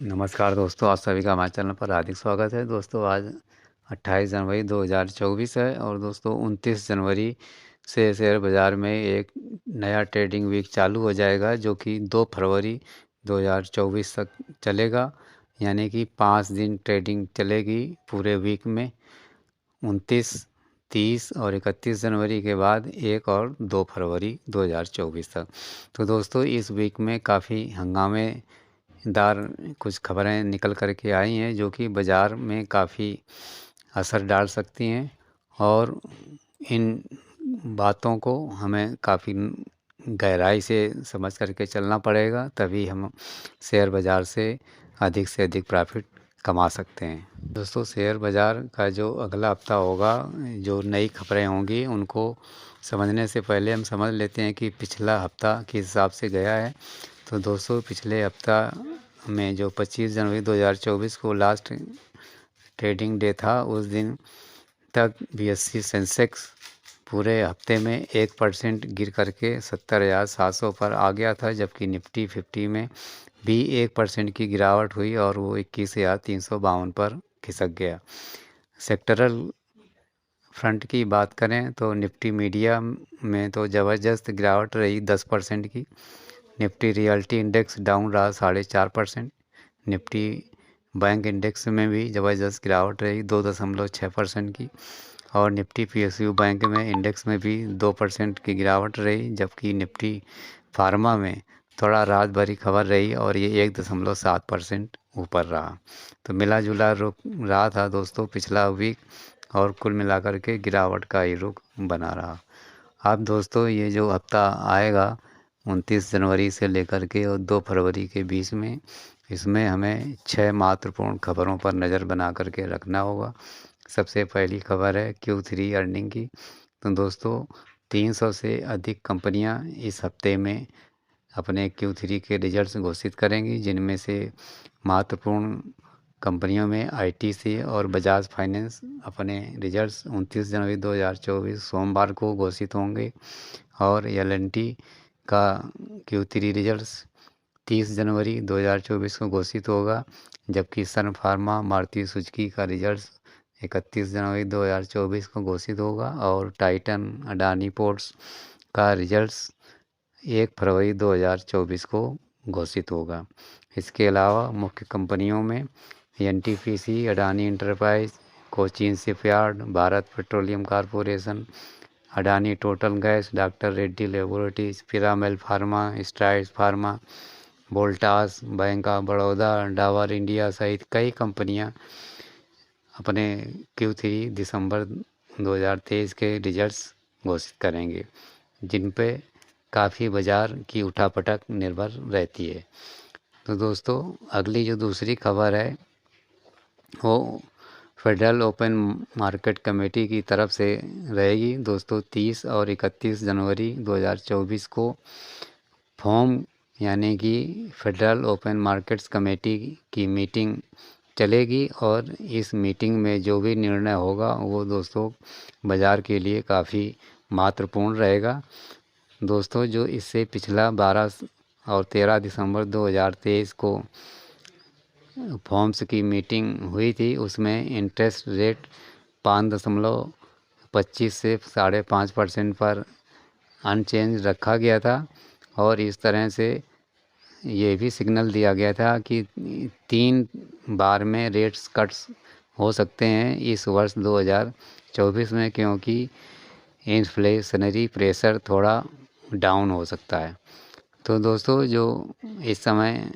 नमस्कार दोस्तों, आप सभी का हमारे चैनल पर हार्दिक स्वागत है। दोस्तों आज 28 जनवरी 2024 है और दोस्तों 29 जनवरी से शेयर बाज़ार में एक नया ट्रेडिंग वीक चालू हो जाएगा, जो कि 2 फरवरी 2024 तक चलेगा। यानी कि 5 दिन ट्रेडिंग चलेगी पूरे वीक में। 29, 30 और 31 जनवरी के बाद 1 और 2 फरवरी 2024 तक। तो दोस्तों इस वीक में काफ़ी हंगामेदार कुछ खबरें निकल कर के आई हैं, जो कि बाज़ार में काफ़ी असर डाल सकती हैं और इन बातों को हमें काफ़ी गहराई से समझ कर के चलना पड़ेगा, तभी हम शेयर बाज़ार से अधिक प्रॉफ़िट कमा सकते हैं। दोस्तों शेयर बाज़ार का जो अगला हफ्ता होगा, जो नई खबरें होंगी उनको समझने से पहले हम समझ लेते हैं कि पिछला हफ्ता किस हिसाब से गया है। तो दोस्तों पिछले हफ्ता में जो 25 जनवरी 2024 को लास्ट ट्रेडिंग डे था, उस दिन तक BSE सेंसेक्स पूरे हफ्ते में 1% गिर करके 70,700 पर आ गया था, जबकि निफ्टी 50 में भी 1% की गिरावट हुई और वो 21,352 पर खिसक गया। सेक्टरल फ्रंट की बात करें तो निफ्टी मीडिया में तो ज़बरदस्त गिरावट रही 10% की। निफ्टी रियल्टी इंडेक्स डाउन रहा 4.5%। निफ्टी बैंक इंडेक्स में भी ज़बरदस्त गिरावट रही 2.6% की। और निफ्टी PSU बैंक में इंडेक्स में भी 2% की गिरावट रही, जबकि निफ्टी फार्मा में थोड़ा राहत भरी खबर रही और ये 1.7% ऊपर रहा। तो मिला जुला रुख रहा था दोस्तों पिछला वीक, और कुल मिलाकर के गिरावट का ही रुख बना रहा। अब दोस्तों ये जो हफ्ता आएगा 29 जनवरी से लेकर के और 2 फरवरी के बीच में, इसमें हमें 6 महत्वपूर्ण खबरों पर नज़र बना करके रखना होगा। सबसे पहली खबर है Q3 अर्निंग की। तो दोस्तों 300 से अधिक कंपनियां इस हफ्ते में अपने Q3 के रिजल्ट्स घोषित करेंगी, जिनमें से महत्वपूर्ण कंपनियों में ITC और बजाज फाइनेंस अपने रिजल्ट्स 29 जनवरी 2024 सोमवार को घोषित होंगे। और L&T का Q3 रिजल्ट्स 30 जनवरी 2024 को घोषित होगा, जबकि सन फार्मा मारुति सुजुकी का रिजल्ट्स 31 जनवरी 2024 को घोषित होगा। और टाइटन अडानी पोर्ट्स का रिजल्ट्स 1 फरवरी 2024 को घोषित होगा। इसके अलावा मुख्य कंपनियों में NTPC, Adani enterprise, Cochin shipyard, Bharat petroleum corporation, Adani total gas, doctor Reddy laboratories, Piramal pharma, strides pharma, Voltas, bank of Baroda, Dabur India सहित कई कंपनियां अपने Q3 दिसंबर 2023 के रिजल्ट्स घोषित करेंगे, जिन पे काफ़ी बाज़ार की उठापटक निर्भर रहती है। तो दोस्तों अगली जो दूसरी खबर है वो फेडरल ओपन मार्केट कमेटी की तरफ से रहेगी। दोस्तों 30 और 31 जनवरी 2024 को फॉर्म यानी कि फेडरल ओपन मार्केट्स कमेटी की मीटिंग चलेगी, और इस मीटिंग में जो भी निर्णय होगा वो दोस्तों बाज़ार के लिए काफ़ी महत्वपूर्ण रहेगा। दोस्तों जो इससे पिछला 12 और 13 दिसंबर 2023 को फॉर्म्स की मीटिंग हुई थी, उसमें इंटरेस्ट रेट 5.25 से 5.5% पर अनचेंज रखा गया था। और इस तरह से ये भी सिग्नल दिया गया था कि 3 बार में रेट्स कट्स हो सकते हैं इस वर्ष 2024 में, क्योंकि इन्फ्लेशनरी प्रेशर थोड़ा डाउन हो सकता है। तो दोस्तों जो इस समय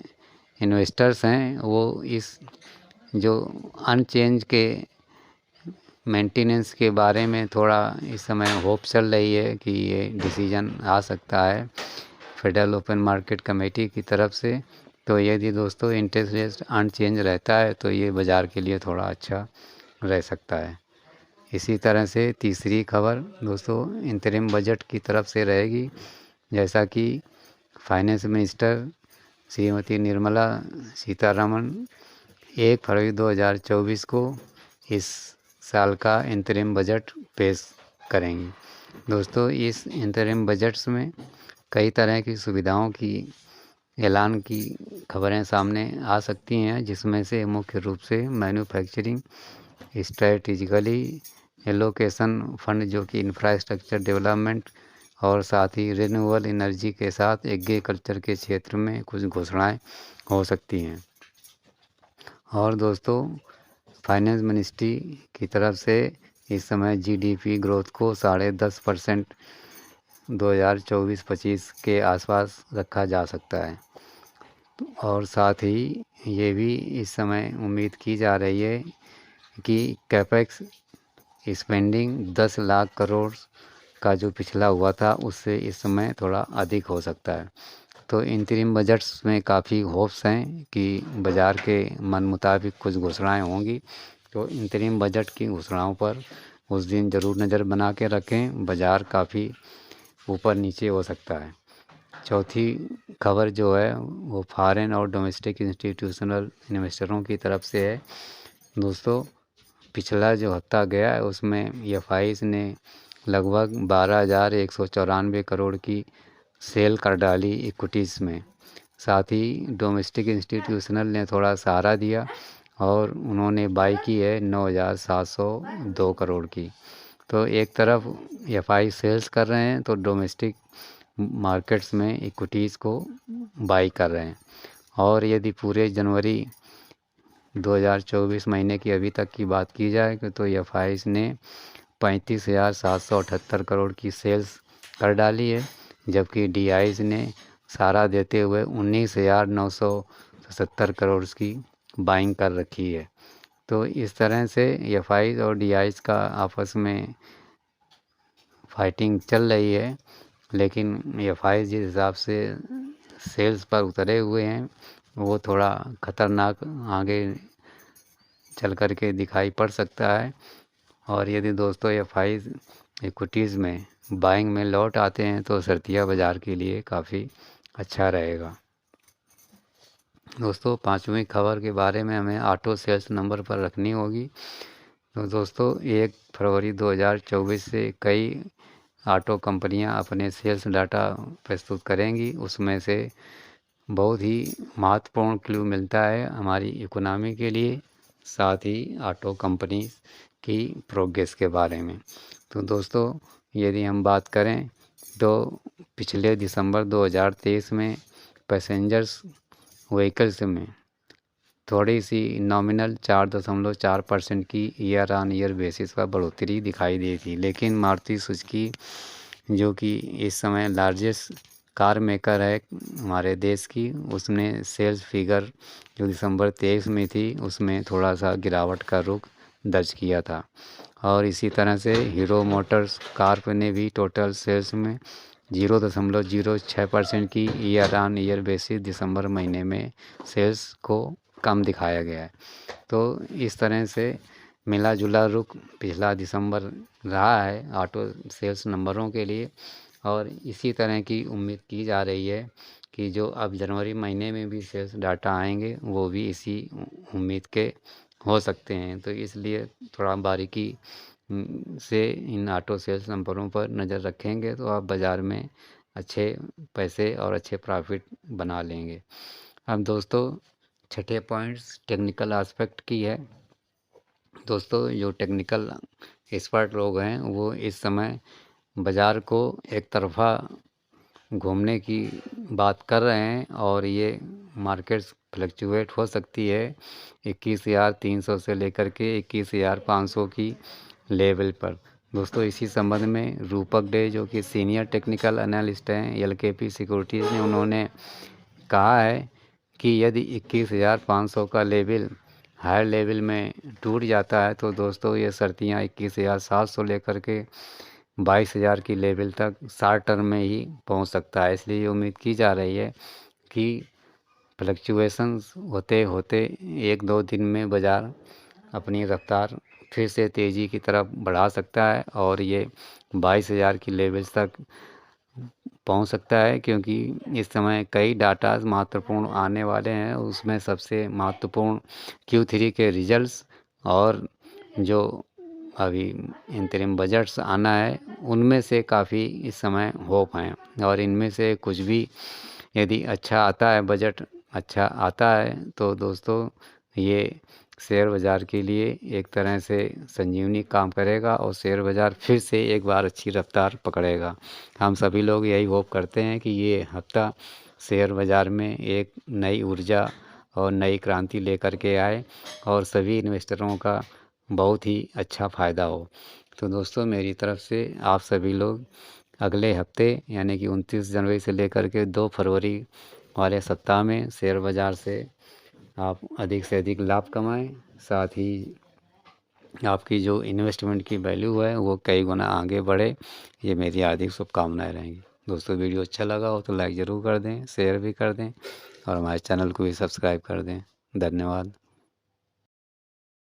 इन्वेस्टर्स हैं वो इस जो अनचेंज के मेंटेनेंस के बारे में थोड़ा इस समय होप चल रही है कि ये डिसीजन आ सकता है फेडरल ओपन मार्केट कमेटी की तरफ से। तो यदि दोस्तों इंटरेस्ट रेट अनचेंज रहता है तो ये बाज़ार के लिए थोड़ा अच्छा रह सकता है। इसी तरह से तीसरी खबर दोस्तों इंतरिम बजट की तरफ से रहेगी। जैसा कि फाइनेंस मिनिस्टर श्रीमती निर्मला सीतारमण 1 फरवरी 2024 को इस साल का इंतरिम बजट पेश करेंगी। दोस्तों इस इंतरिम बजट्स में कई तरह की सुविधाओं की ऐलान की खबरें सामने आ सकती हैं, जिसमें से मुख्य रूप से मैन्युफैक्चरिंग स्ट्रेटेजिकली एलोकेशन फंड, जो कि इंफ्रास्ट्रक्चर डेवलपमेंट, और साथ ही रिन्यूएबल एनर्जी के साथ एग्रीकल्चर के क्षेत्र में कुछ घोषणाएं हो सकती हैं। और दोस्तों, फाइनेंस मिनिस्ट्री की तरफ से इस समय जीडीपी ग्रोथ को 10.5% 2024-25 के आसपास रखा जा सकता है। और साथ ही ये भी इस समय उम्मीद की जा रही है कि कैपेक्स स्पेंडिंग 10 लाख करोड़ का जो पिछला हुआ था उससे इस समय थोड़ा अधिक हो सकता है। तो इंतरिम बजट्स में काफ़ी होप्स हैं कि बाज़ार के मन मुताबिक कुछ घोषणाएं होंगी। तो इंतरिम बजट की घोषणाओं पर उस दिन ज़रूर नज़र बना के रखें, बाज़ार काफ़ी ऊपर नीचे हो सकता है। चौथी खबर जो है वो फॉरेन और डोमेस्टिक इंस्टीट्यूशनल इन्वेस्टरों की तरफ से है। दोस्तों, पिछला जो हफ्ता गया है उसमें एफआईज ने लगभग 12,194 करोड़ की सेल कर डाली इक्विटीज़ में। साथ ही डोमेस्टिक इंस्टीट्यूशनल ने थोड़ा सहारा दिया और उन्होंने बाई की है 9,702 करोड़ की। तो एक तरफ एफआई सेल्स कर रहे हैं तो डोमेस्टिक मार्केट्स में इक्विटीज़ को बाई कर रहे हैं। और यदि पूरे जनवरी 2024 महीने की अभी तक की बात की जाए तो एफआईज ने 35,778 करोड़ की सेल्स कर डाली है, जबकि डीआईज ने सहारा देते हुए 19,970 करोड़ की बाइंग कर रखी है। तो इस तरह से एफआईज और डीआईज का आपस में फाइटिंग चल रही है, लेकिन एफआईज जिस हिसाब से सेल्स पर उतरे हुए हैं वो थोड़ा ख़तरनाक आगे चल कर के दिखाई पड़ सकता है। और यदि दोस्तों एफआईज इक्विटीज़ में बाइंग में लौट आते हैं तो शर्तिया बाज़ार के लिए काफ़ी अच्छा रहेगा। दोस्तों, पांचवी खबर के बारे में हमें ऑटो सेल्स नंबर पर रखनी होगी। तो दोस्तों, 1 फरवरी 2024 से कई ऑटो कंपनियां अपने सेल्स डाटा प्रस्तुत करेंगी। उसमें से बहुत ही महत्वपूर्ण क्लू मिलता है हमारी इकोनॉमी के लिए, साथ ही ऑटो कंपनी की प्रोग्रेस के बारे में। तो दोस्तों, यदि हम बात करें तो पिछले दिसंबर 2023 में पैसेंजर्स व्हीकल्स में थोड़ी सी नॉमिनल 4.4% की ईयर ऑन ईयर बेसिस पर बढ़ोतरी दिखाई दी थी, लेकिन मारुति सुजुकी जो कि इस समय लार्जेस्ट कार मेकर है हमारे देश की, उसने सेल्स फिगर जो दिसंबर 23 में थी उसमें थोड़ा सा गिरावट का रुख दर्ज किया था। और इसी तरह से हीरो मोटर्स कार्प ने भी टोटल सेल्स में 0.06% की ईयर ऑन ईयर बेसिस दिसंबर महीने में सेल्स को कम दिखाया गया है। तो इस तरह से मिला जुला रुख पिछला दिसंबर रहा है ऑटो सेल्स नंबरों के लिए, और इसी तरह की उम्मीद की जा रही है कि जो अब जनवरी महीने में भी सेल्स डाटा आएंगे वो भी इसी उम्मीद के हो सकते हैं। तो इसलिए थोड़ा बारीकी से इन ऑटो सेल्स नंबरों पर नज़र रखेंगे तो आप बाज़ार में अच्छे पैसे और अच्छे प्रॉफिट बना लेंगे। अब दोस्तों, छठे पॉइंट्स टेक्निकल एस्पेक्ट की है। दोस्तों, जो टेक्निकल एक्सपर्ट लोग हैं वो इस समय बाज़ार को एक तरफा घूमने की बात कर रहे हैं और ये मार्केट्स फ्लक्चुएट हो सकती है 21,300 से लेकर के 21,500 की लेवल पर। दोस्तों, इसी संबंध में रूपक डे जो कि सीनियर टेक्निकल एनालिस्ट हैं एलकेपी सिक्योरिटीज़ ने, उन्होंने कहा है कि यदि 21,500 का लेवल हायर लेवल में टूट जाता है तो दोस्तों ये शर्तियाँ 21,700 लेकर के 22,000 की लेवल तक शॉर्ट टर्म में ही पहुंच सकता है। इसलिए ये उम्मीद की जा रही है कि फ्लक्चुएशंस होते होते 1-2 दिन में बाज़ार अपनी रफ्तार फिर से तेज़ी की तरफ बढ़ा सकता है और ये 22,000 की लेवल्स तक पहुंच सकता है, क्योंकि इस समय कई डाटा महत्वपूर्ण आने वाले हैं। उसमें सबसे महत्वपूर्ण Q3 के रिजल्ट्स और जो अभी इंतरिम बजट्स आना है उनमें से काफ़ी इस समय होप हैं, और इनमें से कुछ भी यदि अच्छा आता है, बजट अच्छा आता है, तो दोस्तों ये शेयर बाज़ार के लिए एक तरह से संजीवनी काम करेगा और शेयर बाज़ार फिर से एक बार अच्छी रफ्तार पकड़ेगा। हम सभी लोग यही होप करते हैं कि ये हफ्ता शेयर बाज़ार में एक नई ऊर्जा और नई क्रांति लेकर के आए और सभी इन्वेस्टरों का बहुत ही अच्छा फ़ायदा हो। तो दोस्तों मेरी तरफ से आप सभी लोग अगले हफ्ते यानी कि 29 जनवरी से लेकर के 2 फरवरी वाले सप्ताह में शेयर बाज़ार से आप अधिक से अधिक लाभ कमाएं, साथ ही आपकी जो इन्वेस्टमेंट की वैल्यू है वो कई गुना आगे बढ़े। ये मेरी हार्दिक शुभकामनाएं रहेंगी। दोस्तों वीडियो अच्छा लगा हो तो लाइक ज़रूर कर दें, शेयर भी कर दें और हमारे चैनल को भी सब्सक्राइब कर दें। धन्यवाद।